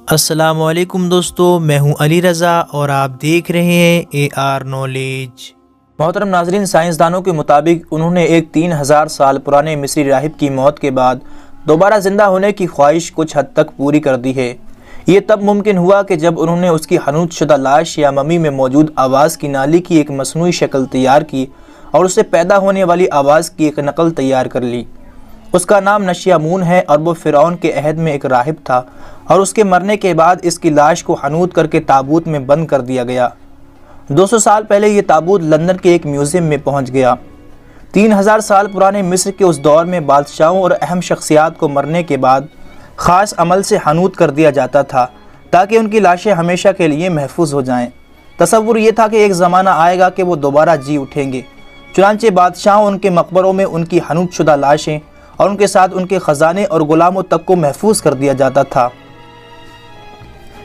السلام علیکم دوستو، میں ہوں علی رضا اور آپ دیکھ رہے ہیں اے آر نالج۔ محترم ناظرین، سائنسدانوں کے مطابق انہوں نے ایک 3000 سال پرانے مصری راہب کی موت کے بعد دوبارہ زندہ ہونے کی خواہش کچھ حد تک پوری کر دی ہے۔ یہ تب ممکن ہوا کہ جب انہوں نے اس کی حنوط شدہ لاش یا ممی میں موجود آواز کی نالی کی ایک مصنوعی شکل تیار کی اور اس سے پیدا ہونے والی آواز کی ایک نقل تیار کر لی۔ اس کا نام نشیامون ہے اور وہ فرعون کے عہد میں ایک راہب تھا، اور اس کے مرنے کے بعد اس کی لاش کو حنوط کر کے تابوت میں بند کر دیا گیا۔ 200 سال پہلے یہ تابوت لندن کے ایک میوزیم میں پہنچ گیا۔ 3000 سال پرانے مصر کے اس دور میں بادشاہوں اور اہم شخصیات کو مرنے کے بعد خاص عمل سے حنوط کر دیا جاتا تھا تاکہ ان کی لاشیں ہمیشہ کے لیے محفوظ ہو جائیں۔ تصور یہ تھا کہ ایک زمانہ آئے گا کہ وہ دوبارہ جی اٹھیں گے۔ چنانچہ بادشاہوں ان کے مقبروں میں ان کی حنوط شدہ لاشیں اور ان کے ساتھ ان کے خزانے اور غلاموں تک کو محفوظ کر دیا جاتا تھا۔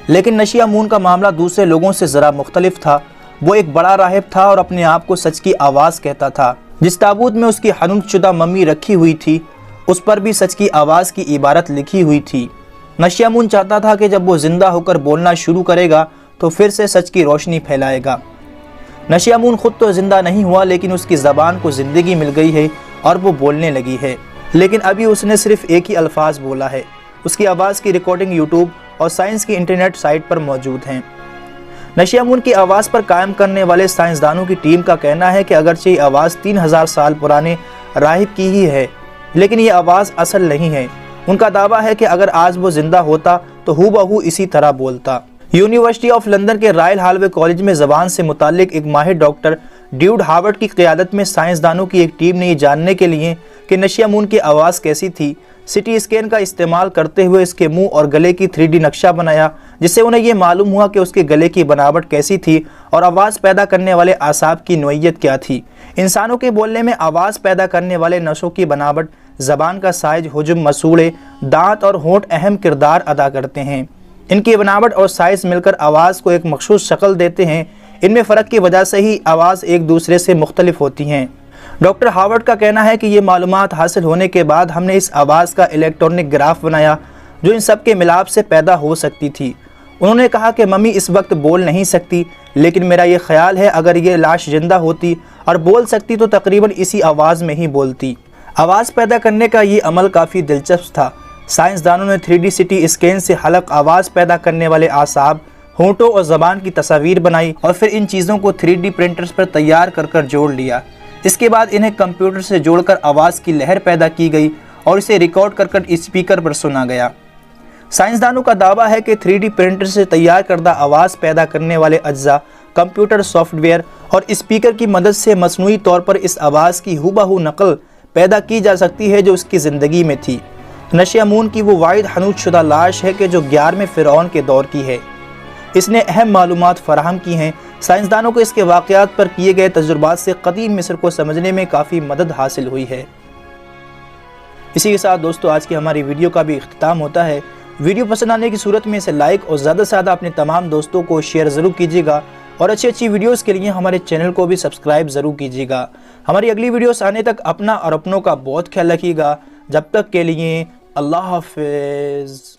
لیکن نشیامون کا معاملہ دوسرے لوگوں سے ذرا مختلف تھا۔ وہ ایک بڑا راہب تھا اور اپنے آپ کو سچ کی آواز کہتا تھا۔ جس تابوت میں اس کی حنوط شدہ ممی رکھی ہوئی تھی، اس پر بھی سچ کی آواز کی عبارت لکھی ہوئی تھی۔ نشیامون چاہتا تھا کہ جب وہ زندہ ہو کر بولنا شروع کرے گا تو پھر سے سچ کی روشنی پھیلائے گا۔ نشیامون خود تو زندہ نہیں ہوا، لیکن اس کی زبان کو زندگی مل گئی ہے اور وہ بولنے لگی ہے۔ لیکن ابھی اس نے صرف ایک ہی الفاظ بولا ہے۔ اس کی آواز کی ریکارڈنگ یوٹیوب اور سائنس کی انٹرنیٹ سائٹ پر موجود ہیں۔ نشیامون کی آواز پر قائم کرنے والے سائنسدانوں کی ٹیم کا کہنا ہے کہ اگرچہ یہ آواز 3000 سال پرانے راہب کی ہی ہے، لیکن یہ آواز اصل نہیں ہے۔ ان کا دعویٰ ہے کہ اگر آج وہ زندہ ہوتا تو ہو بہو اسی طرح بولتا۔ یونیورسٹی آف لندن کے رائل ہالوے کالج میں زبان سے متعلق ایک ماہر ڈاکٹر ڈیوڈ ہاورڈ کی قیادت میں سائنسدانوں کی ایک ٹیم نے یہ جاننے کے لیے کہ نشیامون کی آواز کیسی تھی، سٹی اسکین کا استعمال کرتے ہوئے اس کے منہ اور گلے کی 3D نقشہ بنایا، جس سے انہیں یہ معلوم ہوا کہ اس کے گلے کی بناوٹ کیسی تھی اور آواز پیدا کرنے والے اعصاب کی نوعیت کیا تھی۔ انسانوں کے بولنے میں آواز پیدا کرنے والے نسوں کی بناوٹ، زبان کا سائز، حجم، مسوڑے، دانت اور ہونٹ اہم کردار ادا کرتے ہیں۔ ان کی بناوٹ اور سائز مل کر آواز کو ایک مخصوص شکل دیتے ہیں۔ ان میں فرق کی وجہ سے ہی آواز ایک دوسرے سے مختلف ہوتی ہیں۔ ڈاکٹر ہاورڈ کا کہنا ہے کہ یہ معلومات حاصل ہونے کے بعد ہم نے اس آواز کا الیکٹرونک گراف بنایا جو ان سب کے ملاپ سے پیدا ہو سکتی تھی۔ انہوں نے کہا کہ ممی اس وقت بول نہیں سکتی، لیکن میرا یہ خیال ہے اگر یہ لاش زندہ ہوتی اور بول سکتی تو تقریباً اسی آواز میں ہی بولتی۔ آواز پیدا کرنے کا یہ عمل کافی دلچسپ تھا۔ سائنسدانوں نے 3D سٹی اسکین سے حلق آواز پیدا کرنے والے اعصاب، ہونٹوں اور زبان کی تصاویر بنائی اور پھر ان چیزوں کو 3D پرنٹرز پر تیار کر جوڑ لیا۔ اس کے بعد انہیں کمپیوٹر سے جوڑ کر آواز کی لہر پیدا کی گئی اور اسے ریکارڈ کر اسپیکر پر سنا گیا۔ سائنسدانوں کا دعویٰ ہے کہ 3D پرنٹر سے تیار کردہ آواز پیدا کرنے والے اجزاء، کمپیوٹر سافٹ ویئر اور اسپیکر کی مدد سے مصنوعی طور پر اس آواز کی ہو بہو نقل پیدا کی جا سکتی ہے جو اس کی زندگی میں تھی۔ نشیامون کی وہ واحد حنوط شدہ لاش ہے کہ جو 11ویں فرعون کے دور کی ہے۔ اس نے اہم معلومات فراہم کی ہیں۔ سائنسدانوں کو اس کے واقعات پر کیے گئے تجربات سے قدیم مصر کو سمجھنے میں کافی مدد حاصل ہوئی ہے۔ اسی کے ساتھ دوستو آج کی ہماری ویڈیو کا بھی اختتام ہوتا ہے۔ ویڈیو پسند آنے کی صورت میں اسے لائک اور زیادہ سے زیادہ اپنے تمام دوستوں کو شیئر ضرور کیجیے گا، اور اچھی ویڈیوز کے لیے ہمارے چینل کو بھی سبسکرائب ضرور کیجیے گا۔ ہماری اگلی ویڈیوز آنے تک اپنا اور اپنوں کا بہت خیال رکھیے گا۔ جب تک کے لیے اللہ حافظ۔